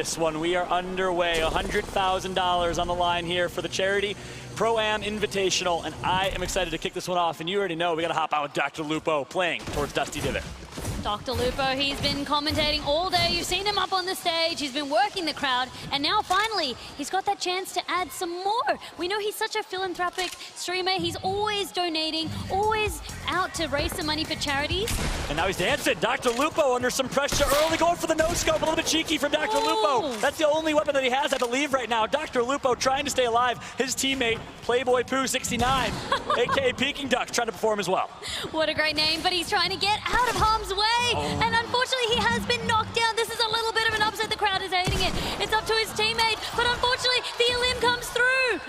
this one. We are underway. $100,000 on the line here for the charity Pro-Am Invitational, and I am excited to kick this one off. And you already know we got to hop out with Dr. Lupo playing towards Dusty Divot. Dr. Lupo, he's been commentating all day. You've seen him up on the stage. He's been working the crowd. And now, finally, he's got that chance to add some more. We know he's such a philanthropic streamer. He's always donating, always out to raise some money for charities. And now he's dancing. Dr. Lupo under some pressure early, going for the no-scope. A little bit cheeky from Dr. Lupo. That's the only weapon that he has, I believe, right now. Dr. Lupo trying to stay alive. His teammate, Playboy Pooh 69, a.k.a. Peking Duck, trying to perform as well. What a great name, but he's trying to get out of harm's way. And unfortunately, he has been knocked down. This is a little bit of an upset. The crowd is hating it. It's up to his teammate, but unfortunately, the elim comes through.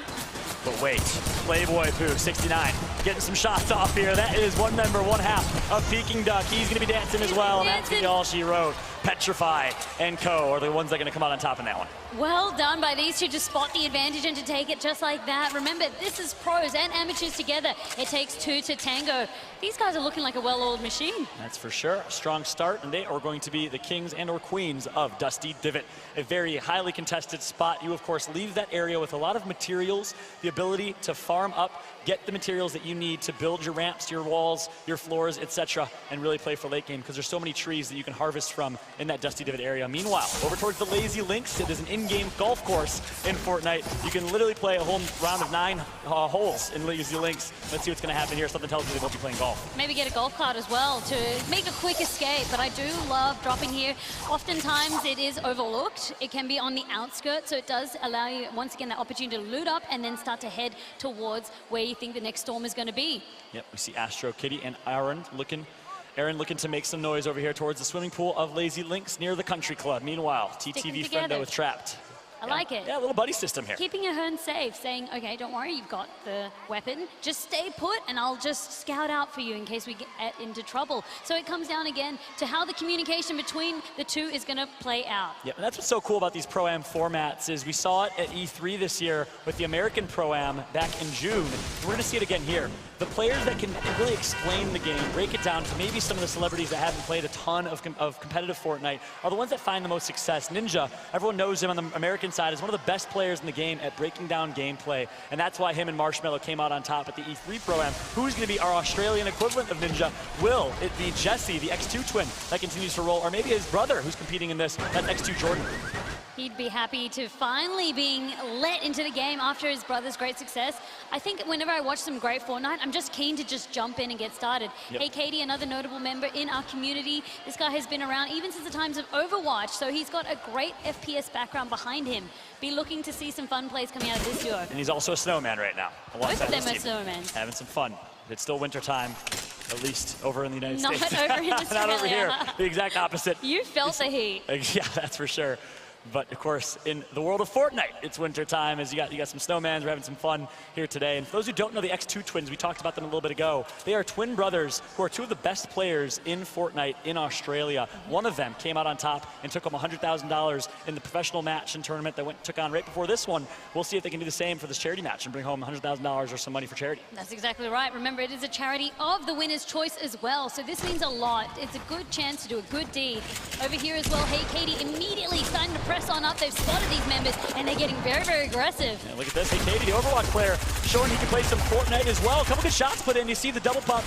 But wait, Playboy Pooh 69 getting some shots off here. That is one member, one half of Peking Duck. He's going to be dancing as well, and that's all she wrote. Petrify and Co. are the ones that are going to come out on top in that one. Well done by these two to spot the advantage and to take it just like that. Remember, this is pros and amateurs together. It takes two to tango. These guys are looking like a well-oiled machine. That's for sure. A strong start, and they are going to be the kings and or queens of Dusty Divot. A very highly contested spot. You, of course, leave that area with a lot of materials, the ability to farm up, get the materials that you need to build your ramps, your walls, your floors, etc., and really play for late game, because there's so many trees that you can harvest from in that Dusty Divot area. Meanwhile, over towards the Lazy Links, it is an in-game golf course in Fortnite. You can literally play a whole round of 9 holes in Lazy Links. Let's see what's going to happen here. Something tells me they won't be playing golf. Maybe get a golf cart as well to make a quick escape, but I do love dropping here. Oftentimes it is overlooked. It can be on the outskirts, so it does allow you, once again, the opportunity to loot up and then start to head towards where you think the next storm is going to be. Yep, we see Astro Kitty and Aaron looking to make some noise over here towards the swimming pool of Lazy Links near the country club. Meanwhile, TTV Friendo with Trapped. I like it. Yeah, a little buddy system here. Keeping Ahern safe, saying, okay, don't worry, you've got the weapon. Just stay put, and I'll just scout out for you in case we get into trouble. So it comes down again to how the communication between the two is going to play out. Yeah, and that's what's so cool about these Pro-Am formats is we saw it at E3 this year with the American Pro-Am back in June. We're going to see it again here. The players that can really explain the game, break it down to maybe some of the celebrities that haven't played a ton of competitive Fortnite are the ones that find the most success. Ninja, everyone knows him on the American side, is one of the best players in the game at breaking down gameplay, and that's why him and Marshmallow came out on top at the E3 Pro-Am. Who's going to be our Australian equivalent of Ninja? Will it be Jesse, the X2 twin, that continues to roll, or maybe his brother who's competing in this, that's X2 Jordan? He'd be happy to finally being let into the game after his brother's great success. I think whenever I watch some great Fortnite, I'm just keen to just jump in and get started. Yep. Hey, Katie, another notable member in our community. This guy has been around even since the times of Overwatch, so he's got a great FPS background behind him. Be looking to see some fun plays coming out of this duo. And he's also a snowman right now. Both of them are snowmen. Having some fun. It's still winter time. At least over in the United States. Not over in Australia. Not over here. The exact opposite. You felt the heat. Yeah, that's for sure. But of course, in the world of Fortnite, it's winter time. As you got some snowmans. We're having some fun here today. And for those who don't know the X2 twins, we talked about them a little bit ago. They are twin brothers who are two of the best players in Fortnite in Australia. One of them came out on top and took home $100,000 in the professional match and tournament that took on right before this one. We'll see if they can do the same for this charity match and bring home $100,000 or some money for charity. That's exactly right. Remember, it is a charity of the winner's choice as well. So this means a lot. It's a good chance to do a good deed. Over here as well, Hey Katie immediately starting to press on up. They've spotted these members, and they're getting very, very aggressive. Yeah, look at this. Hey, Katie, the Overwatch player, showing he can play some Fortnite as well. A couple good shots put in. You see the double pump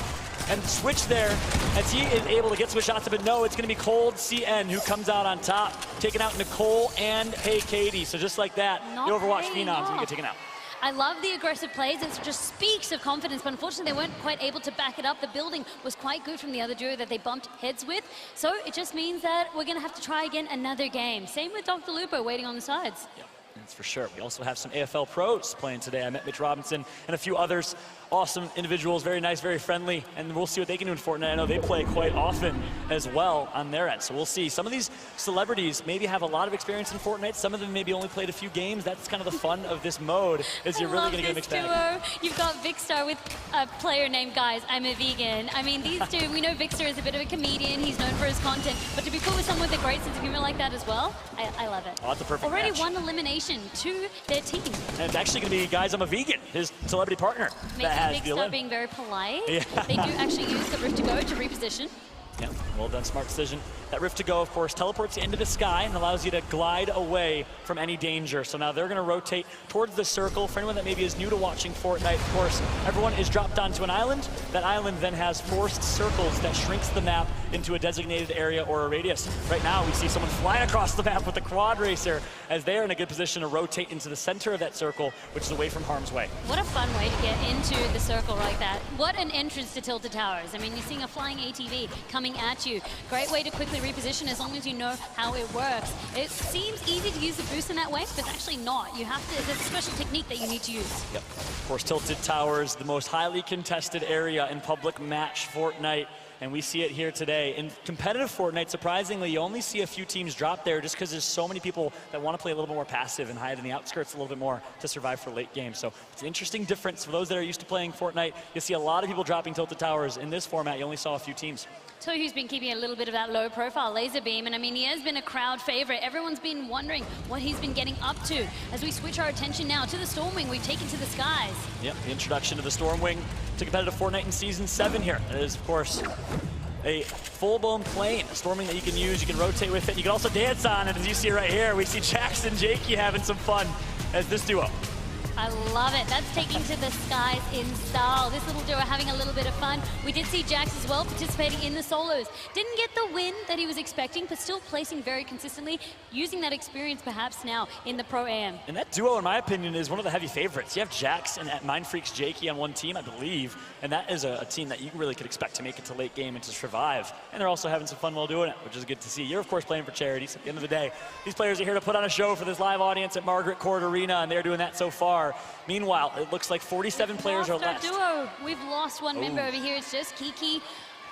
and switch there as he is able to get some shots. But no, it's going to be Cold CN who comes out on top, taking out Nicole and Hey, Katie. So just like that, the Overwatch phenoms going to get taken out. I love the aggressive plays. It just speaks of confidence, but unfortunately they weren't quite able to back it up. The building was quite good from the other duo that they bumped heads with. So it just means that we're going to have to try again another game. Same with Dr. Lupo waiting on the sides. Yep, that's for sure. We also have some AFL pros playing today. I met Mitch Robinson and a few others. Awesome individuals, very nice, very friendly, and we'll see what they can do in Fortnite. I know they play quite often as well on their end, so we'll see. Some of these celebrities maybe have a lot of experience in Fortnite. Some of them maybe only played a few games. That's kind of the fun of this mode, is you're really going to get a mixed bag. You've got Vicstar with a player named Guys, I'm a Vegan. I mean, these two, we know Vicstar is a bit of a comedian. He's known for his content, but to be cool with someone with a great sense of humor like that as well, I love it. Oh, that's a perfect Already match. One elimination to their team. And it's actually going to be Guys, I'm a Vegan, his celebrity partner. Vicstar being very polite. Yeah. They do actually use the roof to go to reposition. Yeah, well done, smart decision. That rift to go, of course, teleports you into the sky and allows you to glide away from any danger. So now they're going to rotate towards the circle. For anyone that maybe is new to watching Fortnite, of course, everyone is dropped onto an island. That island then has forced circles that shrinks the map into a designated area or a radius. Right now, we see someone flying across the map with a quad racer as they are in a good position to rotate into the center of that circle, which is away from harm's way. What a fun way to get into the circle like that. What an entrance to Tilted Towers. I mean, you're seeing a flying ATV coming at you. Great way to quickly reposition as long as you know how it works. It seems easy to use the boost in that way, but it's actually not. You have to, there's a special technique that you need to use. Yep. Of course, Tilted Towers, the most highly contested area in public match Fortnite. And we see it here today. In competitive Fortnite, surprisingly, you only see a few teams drop there just because there's so many people that want to play a little bit more passive and hide in the outskirts a little bit more to survive for late game. So it's an interesting difference. For those that are used to playing Fortnite, you see a lot of people dropping Tilted Towers. In this format, you only saw a few teams. So who's been keeping a little bit of that low profile, Laser Beam, and I mean, he has been a crowd favorite. Everyone's been wondering what he's been getting up to. As we switch our attention now to the Stormwing, we've taken to the skies. Yep, the introduction to the Stormwing to competitive Fortnite in Season 7 here. It is, of course, a full-blown plane, a Stormwing that you can use, you can rotate with it, you can also dance on it. As you see right here, we see Jax and Jakey having some fun as this duo. I love it. That's taking to the skies in style. This little duo having a little bit of fun. We did see Jax as well participating in the solos. Didn't get the win that he was expecting, but still placing very consistently, using that experience perhaps now in the Pro-Am. And that duo, in my opinion, is one of the heavy favorites. You have Jax and Mindfreaks Jakey on one team, I believe, and that is a team that you really could expect to make it to late game and to survive. And they're also having some fun while doing it, which is good to see. You're, of course, playing for charities. At the end of the day, these players are here to put on a show for this live audience at Margaret Court Arena, and they're doing that so far. Meanwhile, it looks like 47 players are left. Duo. We've lost one member over here. It's just Kiki,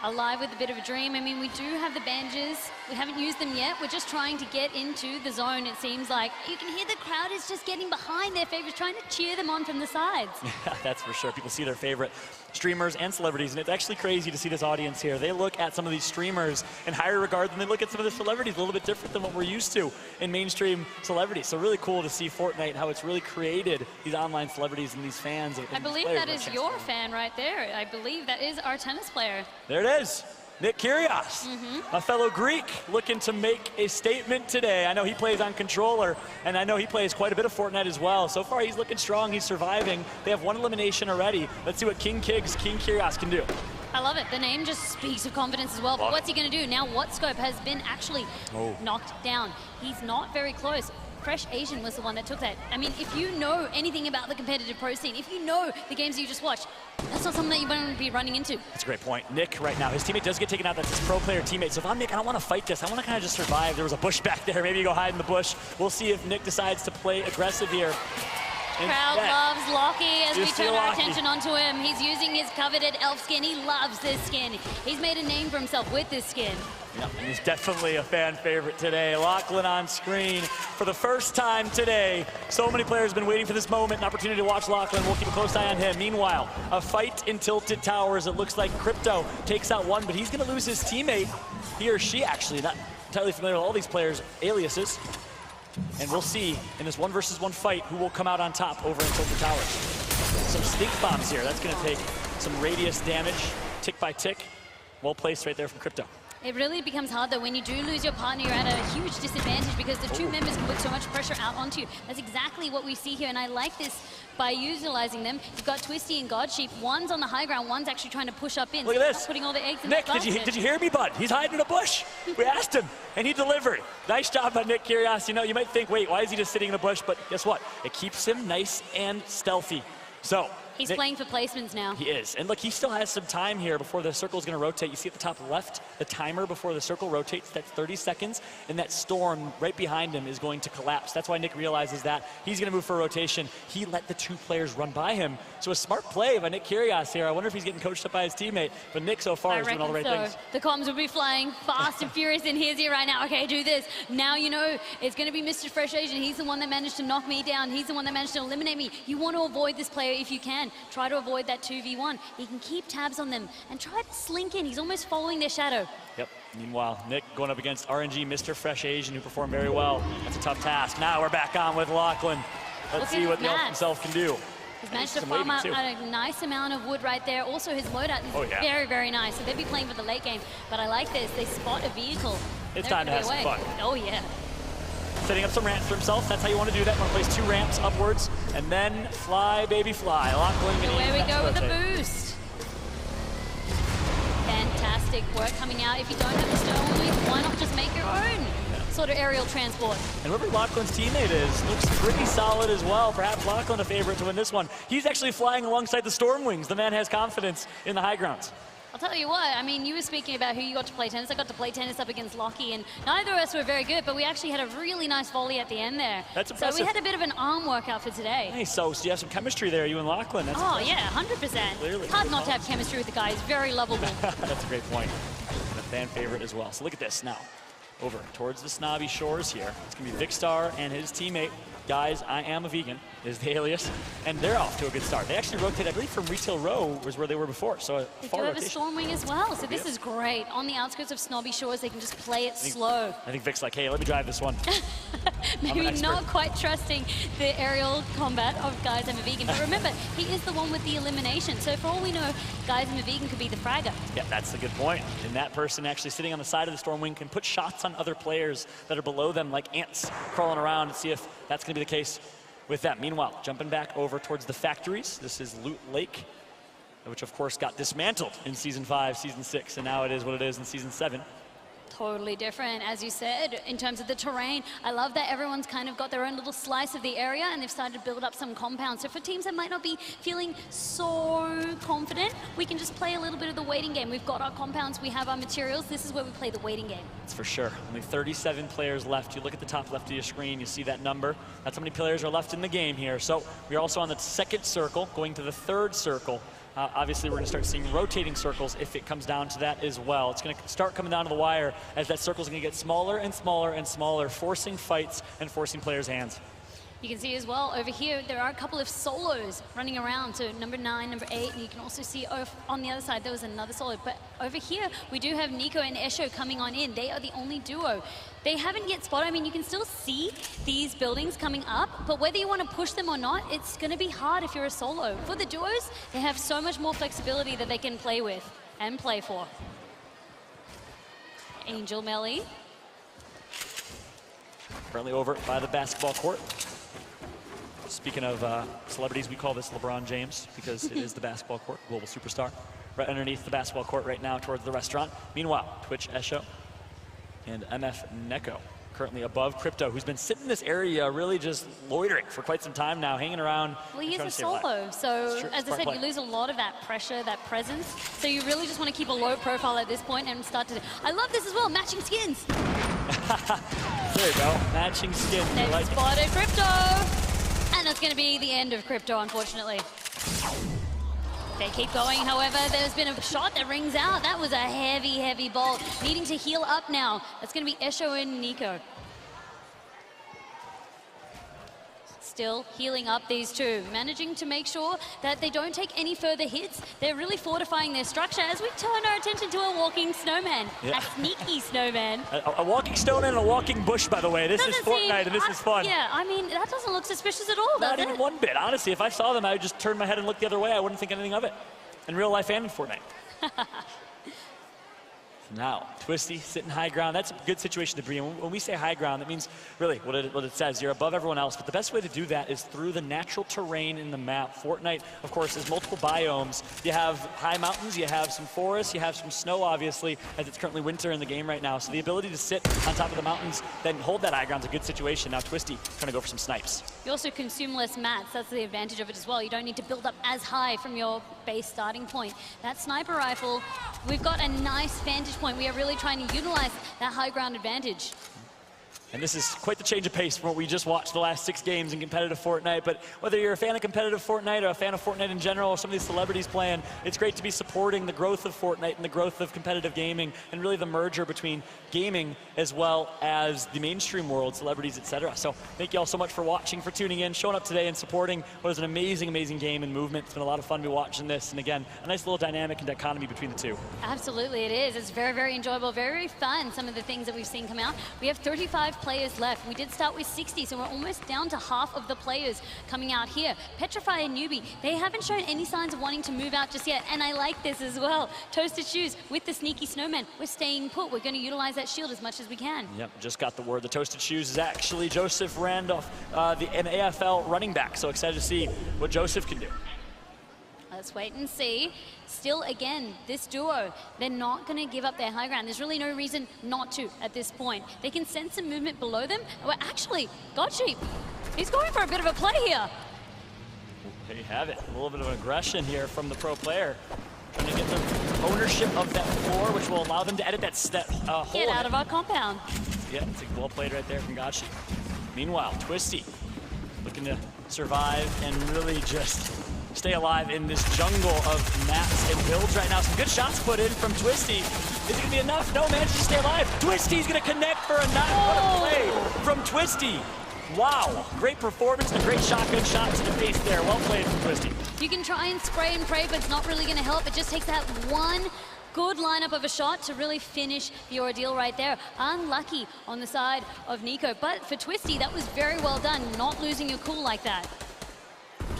alive with a bit of a dream. I mean, we do have the bandages. We haven't used them yet. We're just trying to get into the zone, it seems like. You can hear the crowd is just getting behind their favorites, trying to cheer them on from the sides. Yeah, that's for sure. People see their favorite streamers and celebrities, and it's actually crazy to see this audience here. They look at some of these streamers in higher regard than they look at some of the celebrities, a little bit different than what we're used to in mainstream celebrities. So really cool to see Fortnite, how it's really created these online celebrities and these fans. I believe that is your fan right there. I believe that is our tennis player. There it is. Nick Kyrgios, a fellow Greek, looking to make a statement today. I know he plays on controller, and I know he plays quite a bit of Fortnite as well. So far, he's looking strong. He's surviving. They have one elimination already. Let's see what King Kyrgios can do. I love it. The name just speaks of confidence as well. But what's he going to do? Now, Whatscope has been actually knocked down. He's not very close. Fresh Asian was the one that took that. I mean, if you know anything about the competitive pro scene, if you know the games that you just watched, that's not something that you want to be running into. That's a great point. Nick right now, his teammate does get taken out. That's his pro player teammate. So if I'm Nick, I don't want to fight this. I want to kind of just survive. There was a bush back there. Maybe you go hide in the bush. We'll see if Nick decides to play aggressive here. Crowd loves Lockie as we turn our attention onto him. He's using his coveted elf skin. He loves this skin. He's made a name for himself with this skin. Yeah, and he's definitely a fan favorite today. LACHLAN on screen for the first time today. So many players have been waiting for this moment, an opportunity to watch LACHLAN. We'll keep a close eye on him. Meanwhile, a fight in Tilted Towers. It looks like Crypto takes out one, but he's going to lose his teammate. He or she, actually, not entirely familiar with all these players' aliases. And we'll see in this 1-versus-1 fight who will come out on top over in Tilted Towers. Some stink bombs here. That's going to take some radius damage, tick by tick. Well placed right there from Crypto. It really becomes hard, though. When you do lose your partner, you're at a huge disadvantage because the two members can put so much pressure out onto you. That's exactly what we see here, and I like this by utilizing them. You've got Twisty and Godsheep. One's on the high ground, one's actually trying to push up in. Look at this. Putting all the eggs in Nick, that did you hear me, bud? He's hiding in a bush. We asked him, and he delivered. Nice job by Nick Kyrgios. You know, you might think, wait, why is he just sitting in a bush? But guess what? It keeps him nice and stealthy. So he's playing for placements now. He is. And look, he still has some time here before the circle is going to rotate. You see at the top left, the timer before the circle rotates, that's 30 seconds. And that storm right behind him is going to collapse. That's why Nick realizes that. He's going to move for a rotation. He let the two players run by him. So a smart play by Nick Kyrgios here. I wonder if he's getting coached up by his teammate. But Nick so far is doing all the right things. The comms will be flying fast and furious in his ear right now. Okay, do this. Now you know it's going to be Mr. Fresh Asian. He's the one that managed to knock me down. He's the one that managed to eliminate me. You want to avoid this player if you can. Try to avoid that 2v1. He can keep tabs on them and try to slink in. He's almost following their shadow. Yep. Meanwhile, Nick going up against RNG, Mr. Fresh Asian, who performed very well. That's a tough task. Now we're back on with LACHLAN. Let's see what the elf himself can do. He's managed to farm out a nice amount of wood right there. Also, his loadout is very, very nice. So they'd be playing for the late game. But I like this. They spot a vehicle. It's time to have some fun. Oh, yeah. Setting up some ramps for himself. That's how you want to do that. You want to place 2 ramps upwards. And then fly, baby, fly. LACHLAN getting away we go with the boost. Fantastic work coming out. If you don't have the stone wing, why not just make your own sort of aerial transport? And whoever LACHLAN's teammate is looks pretty solid as well. Perhaps LACHLAN a favorite to win this one. He's actually flying alongside the Storm Wings. The man has confidence in the high grounds. I'll tell you what, I mean, you were speaking about who you got to play tennis. I got to play tennis up against Lockie, and neither of us were very good, but we actually had a really nice volley at the end there. That's impressive. So we had a bit of an arm workout for today. Hey, so you have some chemistry there, you and LACHLAN. That's impressive. Yeah, 100%. Clearly. It's hard not to have chemistry with the guy. He's very lovable. That's a great point. And a fan favorite as well. So look at this now. Over towards the snobby shores here. It's going to be Vikkstar and his teammate. Guys, I am a vegan is the alias, and they're off to a good start. They actually rotate, I believe, from Retail Row was where they were before, so they do have a Storm Wing as well, so this is great. On the outskirts of snobby shores, they can just play it slow. I think Vic's like, hey, let me drive this one. Maybe not quite trusting the aerial combat of Guys, I'm a Vegan, but remember, he is the one with the elimination, so for all we know, Guys, I'm a Vegan could be the fragger. Yeah, that's a good point. And that person actually sitting on the side of the Storm Wing can put shots on other players that are below them, like ants crawling around, and see if that's going to be the case with that. Meanwhile, jumping back over towards the factories, this is Loot Lake, which of course got dismantled in Season 5, Season 6, and now it is what it is in Season 7. Totally different, as you said, in terms of the terrain. I love that everyone's kind of got their own little slice of the area, and they've started to build up some compounds. So for teams that might not be feeling so confident, we can just play a little bit of the waiting game. We've got our compounds, we have our materials. This is where we play the waiting game. That's for sure. Only 37 players left. You look at the top left of your screen, you see that number. That's how many players are left in the game here. So we're also on the second circle, going to the third circle. Obviously, we're going to start seeing rotating circles if it comes down to that as well. It's going to start coming down to the wire as that circle's going to get smaller and smaller and smaller, forcing fights and forcing players' hands. You can see as well over here, there are a couple of solos running around. So number 9, number 8, and you can also see on the other side, there was another solo. But over here, we do have Nico and Esho coming on in. They are the only duo. They haven't yet spotted. I mean, you can still see these buildings coming up, but whether you want to push them or not, it's going to be hard if you're a solo. For the duos, they have so much more flexibility that they can play with and play for. Angel Melly. Currently over by the basketball court. Speaking of celebrities, we call this LeBron James because it is the basketball court, global superstar. Right underneath the basketball court right now towards the restaurant. Meanwhile, Twitch Esho and MF Neko currently above Crypto, who's been sitting in this area really just loitering for quite some time now, hanging around. Well, he is a solo, so as I said, you lose a lot of that pressure, that presence. So you really just want to keep a low profile at this point and start to... I love this as well, matching skins. There you go, matching skins. They've spotted Crypto. And that's going to be the end of Crypto, unfortunately. They keep going, however, there's been a shot that rings out. That was a heavy, heavy bolt. Needing to heal up now. That's going to be Esho and Nico. Still healing up these two, managing to make sure that they don't take any further hits. They're really fortifying their structure as we turn our attention to a walking snowman, a sneaky snowman. A walking snowman and a walking bush, by the way. This is Fortnite and this is fun. Yeah, I mean, that doesn't look suspicious at all, does it? Not even one bit. Honestly, if I saw them, I would just turn my head and look the other way. I wouldn't think anything of it. In real life and in Fortnite. Now, Twisty sitting high ground. That's a good situation to be in. When we say high ground, that means really what it says. You're above everyone else. But the best way to do that is through the natural terrain in the map. Fortnite, of course, has multiple biomes. You have high mountains, you have some forests, you have some snow, obviously, as it's currently winter in the game right now. So the ability to sit on top of the mountains, then hold that high ground is a good situation. Now, Twisty trying to go for some snipes. You also consume less mats. That's the advantage of it as well. You don't need to build up as high from your base starting point. That sniper rifle, we've got a nice vantage point. We are really trying to utilize that high ground advantage. And this is quite the change of pace from what we just watched the last 6 games in competitive Fortnite. But whether you're a fan of competitive Fortnite or a fan of Fortnite in general or some of these celebrities playing, it's great to be supporting the growth of Fortnite and the growth of competitive gaming and really the merger between gaming as well as the mainstream world, celebrities, etc. So thank you all so much for watching, for tuning in, showing up today and supporting what is an amazing, amazing game and movement. It's been a lot of fun to be watching this. And again, a nice little dynamic and dichotomy between the two. Absolutely, it is. It's very, very enjoyable, very, very fun, some of the things that we've seen come out. We have 35 players left. We did start with 60, so we're almost down to half of the players coming out here. Petrify and Newbie, they haven't shown any signs of wanting to move out just yet, and I like this as well. Toasted Shoes with the sneaky snowman. We're staying put. We're going to utilize that shield as much as we can. Yep, just got the word. The Toasted Shoes is actually Joseph Randolph, an AFL running back. So excited to see what Joseph can do. Let's wait and see. Still, again, this duo, they're not going to give up their high ground. There's really no reason not to at this point. They can sense some movement below them. Well, actually, Godsheep, he's going for a bit of a play here. There you have it. A little bit of aggression here from the pro player. Trying to get the ownership of that floor, which will allow them to edit that hole. Get out of our compound. Yeah, it's well played right there from Godsheep. Meanwhile, Twisty looking to survive and really just stay alive in this jungle of mats and builds right now. Some good shots put in from Twisty. Is it gonna be enough? No, manages to stay alive. Twisty's gonna connect for a nut. What a play from Twisty. Wow, great performance and a great shotgun shot to the face there. Well played from Twisty. You can try and spray and pray, but it's not really gonna help. It just takes that one good lineup of a shot to really finish the ordeal right there. Unlucky on the side of Nico, but for Twisty, that was very well done, not losing your cool like that.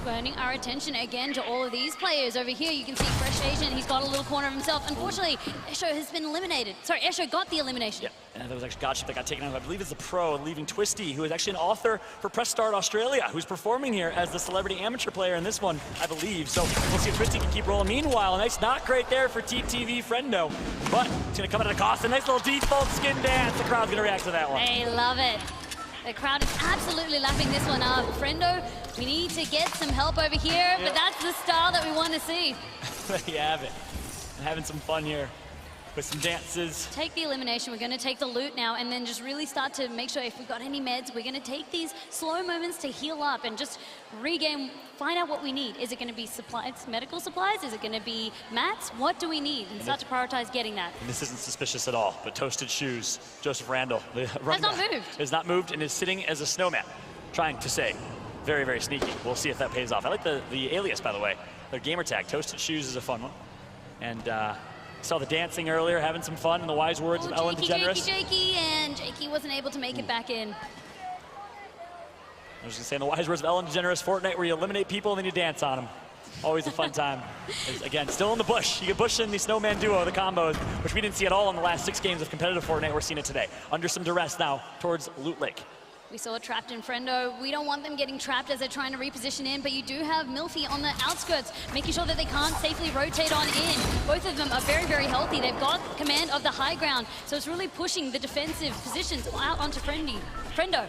Turning our attention again to all of these players over here. You can see Fresh Asian, he's got a little corner of himself. Unfortunately, Esho has been eliminated. Sorry, Esho got the elimination. Yeah, and that was actually Godsheep that got taken out. I believe it's the pro, leaving Twisty, who is actually an author for Press Start Australia, who's performing here as the celebrity amateur player in this one, I believe. So we'll see if Twisty can keep rolling. Meanwhile, a nice knock right there for TTV Friendo, but it's gonna come at a cost. A nice little default skin dance. The crowd's gonna react to that one. They love it. The crowd is absolutely lapping this one up. Friendo, we need to get some help over here, but that's the style that we want to see. There you have it. And having some fun here with some dances. Take the elimination. We're going to take the loot now and then just really start to make sure if we've got any meds, we're going to take these slow moments to heal up and just regain, find out what we need. Is it going to be supplies, medical supplies? Is it going to be mats? What do we need? And start to prioritize getting that. And this isn't suspicious at all, but Toasted Shoes, Joseph Randall, the has not moved. Has not moved and is sitting as a snowman, trying to say, very, very sneaky. We'll see if that pays off. I like the alias, by the way. Their gamer tag, Toasted Shoes, is a fun one. And saw the dancing earlier, having some fun, in the wise words of Ellen DeGeneres. Jakey, and Jakey wasn't able to make it back in. I was going to say, in the wise words of Ellen DeGeneres, Fortnite, where you eliminate people and then you dance on them. Always a fun time. Again, still in the bush. You get Bush in the snowman duo, the combos, which we didn't see at all in the last 6 games of competitive Fortnite. We're seeing it today. Under some duress now towards Loot Lake. We saw trapped in Friendo. We don't want them getting trapped as they're trying to reposition in, but you do have Milfy on the outskirts, making sure that they can't safely rotate on in. Both of them are very, very healthy. They've got command of the high ground, so it's really pushing the defensive positions out onto Friendo.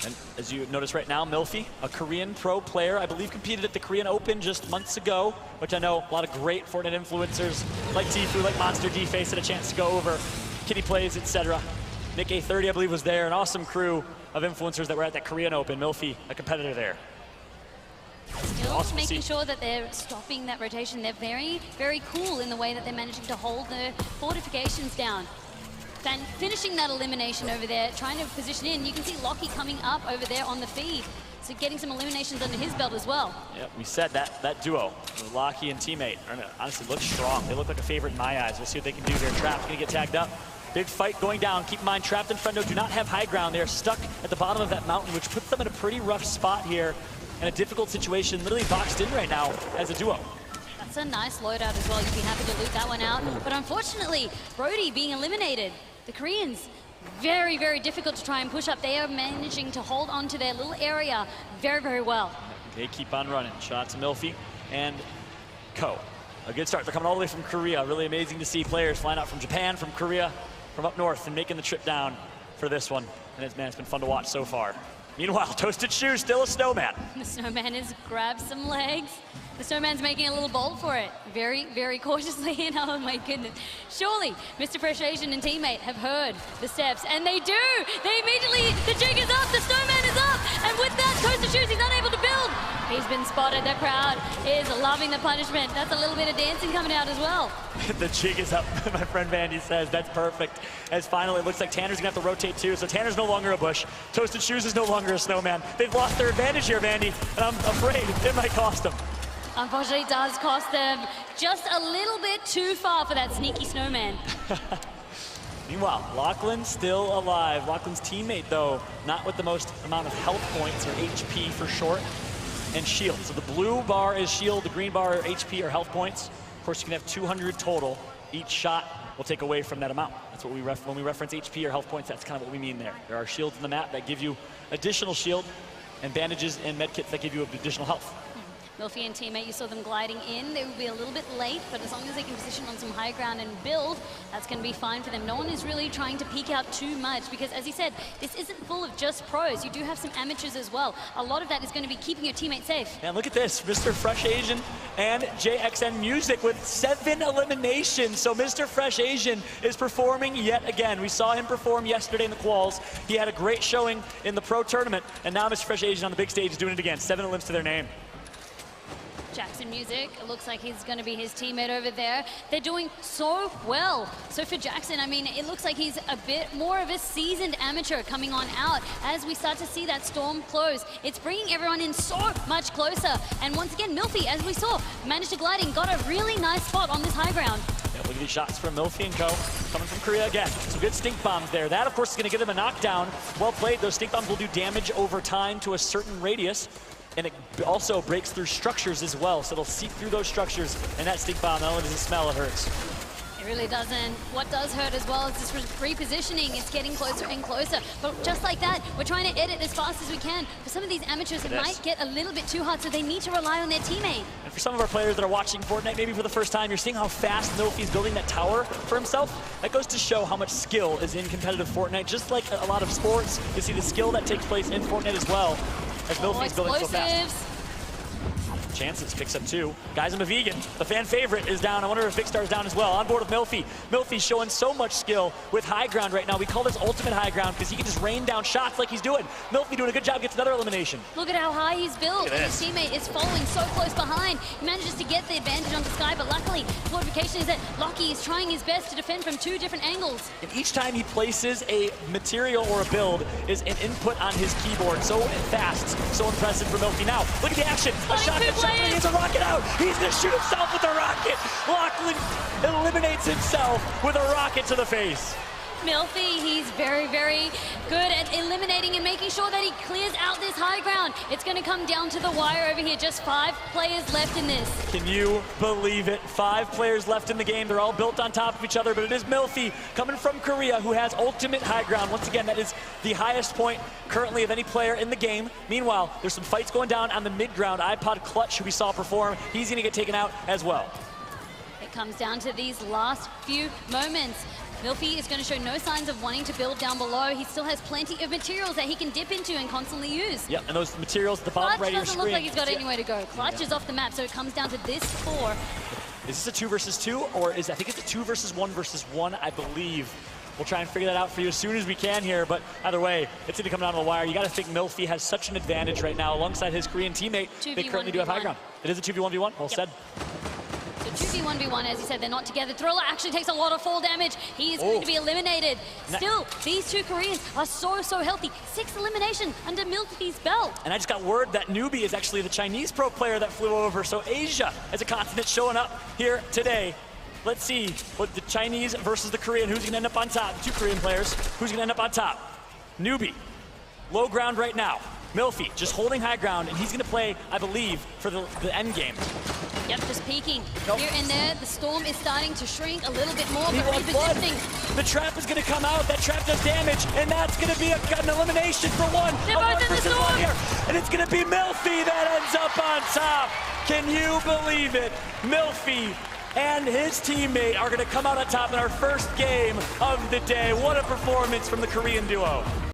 And as you notice right now, Milfy, a Korean pro player, I believe competed at the Korean Open just months ago, which I know a lot of great Fortnite influencers like Tfue, like Monster D-Face had a chance to go over, Kitty Plays, etc. Nick A30, I believe, was there. An awesome crew of influencers that were at that Korean Open. Milfy, a competitor there. Still awesome making sure that they're stopping that rotation. They're very, very cool in the way that they're managing to hold the fortifications down. And finishing that elimination over there, trying to position in. You can see Lockie coming up over there on the feed. So getting some eliminations under his belt as well. Yep, we said that duo, Lockie and teammate, honestly look strong. They look like a favorite in my eyes. We'll see what they can do here. Trapp's gonna get tagged up. Big fight going down. Keep in mind, Trapped and Friendo do not have high ground. They are stuck at the bottom of that mountain, which puts them in a pretty rough spot here and a difficult situation, literally boxed in right now as a duo. That's a nice loadout as well. You'd be happy to loot that one out. But unfortunately, Brody being eliminated. The Koreans, very, very difficult to try and push up. They are managing to hold on to their little area very, very well. They keep on running. Shots to Milfy and Ko. A good start. They're coming all the way from Korea. Really amazing to see players flying out from Japan, from Korea, from up north, and making the trip down for this one. And it's been fun to watch so far. Meanwhile, Toasted Shoes, still a snowman. The snowman has grabbed some legs. The snowman's making a little bolt for it. Very, very cautiously, and oh my goodness. Surely, Mr. Fresh Asian and teammate have heard the steps, and they do! They immediately, the jig is up, the snowman is up, and with that, Toasted Shoes, he's unable to build. He's been spotted, the crowd is loving the punishment. That's a little bit of dancing coming out as well. The jig is up, my friend Vandy says. That's perfect. As finally, it looks like Tanner's gonna have to rotate too, so Tanner's no longer a bush. Toasted Shoes is no longer a snowman. They've lost their advantage here, Vandy, and I'm afraid it might cost them. Unfortunately, it does cost them just a little bit too far for that sneaky snowman. Meanwhile, LACHLAN still alive. LACHLAN's teammate, though, not with the most amount of health points, or HP for short, and shield. So the blue bar is shield, the green bar are HP or health points. Of course, you can have 200 total. Each shot will take away from that amount. That's what when we reference HP or health points, that's kind of what we mean there. There are shields in the map that give you additional shield, and bandages and medkits that give you additional health. Milfy and teammate, you saw them gliding in. They will be a little bit late, but as long as they can position on some high ground and build, that's going to be fine for them. No one is really trying to peek out too much because, as you said, this isn't full of just pros. You do have some amateurs as well. A lot of that is going to be keeping your teammate safe. And look at this, Mr. Fresh Asian and JXN MUSELK with 7 eliminations. So Mr. Fresh Asian is performing yet again. We saw him perform yesterday in the quals. He had a great showing in the pro tournament, and now Mr. Fresh Asian on the big stage is doing it again. 7 elims to their name. Jackson MUSELK, it looks like he's going to be his teammate over there. They're doing so well. So for Jackson, I mean, it looks like he's a bit more of a seasoned amateur coming on out as we start to see that storm close. It's bringing everyone in so much closer. And once again, Milfy, as we saw, managed to glide in, got a really nice spot on this high ground. Yeah, look at these shots from Milfy and co. Coming from Korea again. Some good stink bombs there. That, of course, is going to give them a knockdown. Well played. Those stink bombs will do damage over time to a certain radius. And it also breaks through structures as well, so it'll seep through those structures, and that stink bomb, not only does it smell, it hurts. It really doesn't. What does hurt as well is this repositioning. It's getting closer and closer. But just like that, we're trying to edit as fast as we can. For some of these amateurs, it might get a little bit too hard, so they need to rely on their teammate. And for some of our players that are watching Fortnite, maybe for the first time, you're seeing how fast Milfy's building that tower for himself. That goes to show how much skill is in competitive Fortnite. Just like a lot of sports, you see the skill that takes place in Fortnite as well, as Milfy's building so fast. Chances picks up 2. Guys, I'm a vegan. The fan favorite is down. I wonder if Big Star's down as well. On board with Milfy. Milfy's showing so much skill with high ground right now. We call this ultimate high ground because he can just rain down shots like he's doing. Milfy doing a good job, gets another elimination. Look at how high he's built. His teammate is following so close behind. He manages to get the advantage on the sky, but luckily, the fortification is that Lockie is trying his best to defend from 2 different angles. And each time he places a material or a build is an input on his keyboard. So fast, so impressive for Milfy. Now, look at the action. A shot, he gets a rocket out. He's gonna shoot himself with a rocket. LACHLAN eliminates himself with a rocket to the face. Milfy, he's very, very good at eliminating and making sure that he clears out this high ground. It's going to come down to the wire over here. Just 5 players left in this. Can you believe it? 5 players left in the game. They're all built on top of each other, but it is Milfy coming from Korea who has ultimate high ground. Once again, that is the highest point currently of any player in the game. Meanwhile, there's some fights going down on the mid ground. iPod Clutch, who we saw perform, he's going to get taken out as well. It comes down to these last few moments. Milfy is going to show no signs of wanting to build down below. He still has plenty of materials that he can dip into and constantly use. Yep, and those materials at the bottom right of your screen. Doesn't look like he's got anywhere to go. Clutch is off the map, so it comes down to this 4. Is this a 2 versus 2, or I think it's a 2 versus 1 versus 1, I believe. We'll try and figure that out for you as soon as we can here, but either way, it's going to come down to the wire. You got to think Milfy has such an advantage right now alongside his Korean teammate. They currently do have high ground. It is a 2v1v1, well said. So 2v1v1, as you said, they're not together. Thriller actually takes a lot of fall damage. He is going to be eliminated. Still, these 2 Koreans are so healthy. 6 eliminations under Milfy's belt. And I just got word that Newbie is actually the Chinese pro player that flew over. So Asia as a continent showing up here today. Let's see what the Chinese versus the Korean. Who's going to end up on top? The 2 Korean players. Who's going to end up on top? Newbie. Low ground right now. Milfy just holding high ground, and he's going to play, I believe, for the end game. Yep, just peeking here and there. The storm is starting to shrink a little bit more, but repositioning. The trap is going to come out. That trap does damage, and that's going to be an elimination for 1. They're both in the storm. Here. And it's going to be Milfy that ends up on top. Can you believe it? Milfy and his teammate are going to come out on top in our first game of the day. What a performance from the Korean duo.